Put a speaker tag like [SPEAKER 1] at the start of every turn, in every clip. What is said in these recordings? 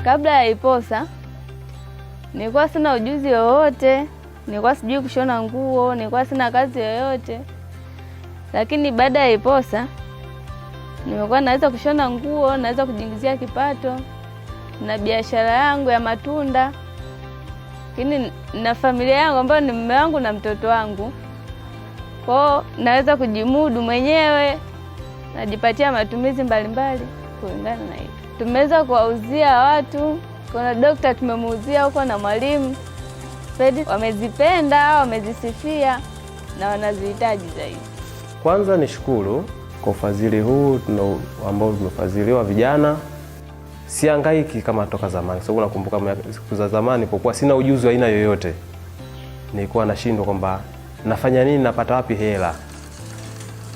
[SPEAKER 1] Kabla ya IPOSA nilikuwa sina ujuzi wowote, nilikuwa sijui kushona nguo, nilikuwa sina kazi yoyote. Lakini baada ya IPOSA nimekuwa naweza kushona nguo, naweza kujiingizia kipato na biashara yangu ya matunda. Lakini na familia yangu ambayo ni mume wangu na mtoto wangu. Kwa naweza kujimudu mwenyewe, najipatia matumizi mbalimbali kulingana na hiyo. Tumeweza kuwauzia watu, kuna dokta tumemuuzia huko na mwalimu. Pedi wamezipenda, wamezisifia na wanazihitaji zaidi.
[SPEAKER 2] Kwanza nishukuru kwa ufadhili huu ambao tumefadhiliwa vijana. Sihangaiki kama toka zamani. Sababu nakumbuka siku za zamani nilipokuwa sina ujuzi wa aina yoyote, nilikuwa nashindwa kwamba nafanya nini, napata wapi hela.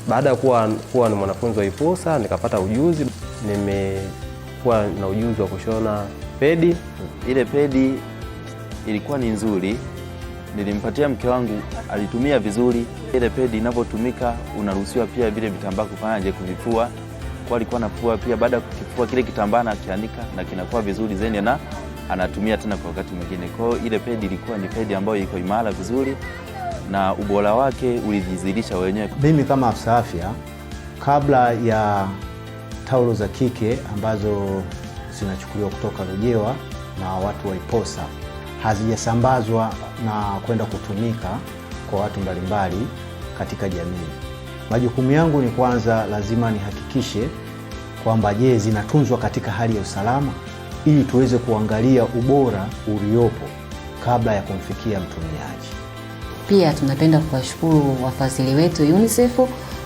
[SPEAKER 2] Baada ya kuwa ni mwanafunzi wa IPOSA nikapata ujuzi, nimekuwa na ujuzi wa kushona pedi.
[SPEAKER 3] Ile pedi ilikuwa ni nzuri, nilimpatia mke wangu, alitumia vizuri. Ile pedi inapotumika unaruhusiwa pia vile vitambaa kufanyaje kuvifua. Kwa alikuwa anafua pia, baada ya kukifua kile kitambaa na kianika na kinakuwa vizuri zaidi na anatumia tena kwa wakati mwingine. Kwa hiyo ile pedi ilikuwa ni pedi ambayo iko imara vizuri na ubora wake ulijidhihirisha wenyewe.
[SPEAKER 4] Mimi kama afisa afya, kabla ya taulo za kike ambazo zinachukuliwa kutoka Rujewa na watu wa IPOSA hazijasambazwa na kwenda kutumika kwa watu mbalimbali katika jamii, majukumu yangu ni kwanza lazima nihakikishe kwamba je, zinatunzwa katika hali ya usalama ili tuweze kuangalia ubora uliopo kabla ya kumfikia mtumiaji.
[SPEAKER 5] Pia tunapenda kuwashukuru wafadhili wetu UNICEF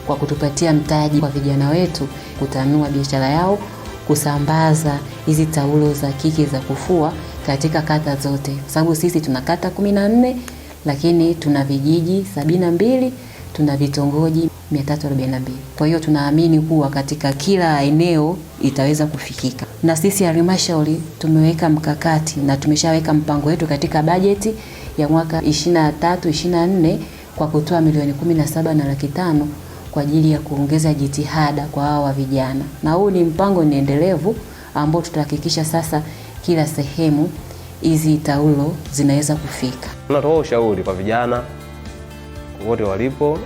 [SPEAKER 5] kwa kutupatia mtaji kwa vijana wetu kutanua biashara yao, kusambaza hizi taulo za kike za kufua katika kata zote. Sababu sisi tuna kata 14 lakini tuna vijiji 72, tuna vitongoji 342. Kwa hiyo tunaamini kuwa katika kila eneo itaweza kufikika. Na sisi halmashauri tumeweka mkakati na tumeshaweka mpango wetu katika bajeti ya mwaka 23-24 kwa kutoa milioni 17.5 kwa ajili ya kuongeza jitihada kwa hao vijana. Na huu ni mpango ni endelevu ambao tutahakikisha sasa kila sehemu hizi taulo zinaweza kufika.
[SPEAKER 2] Tunatoa ushauri kwa vijana wote walipo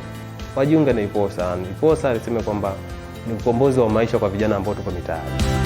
[SPEAKER 2] wajiunge na IPOSA. IPOSA alisema kwamba ni ukombozi wa maisha kwa vijana ambao tuko mitaani.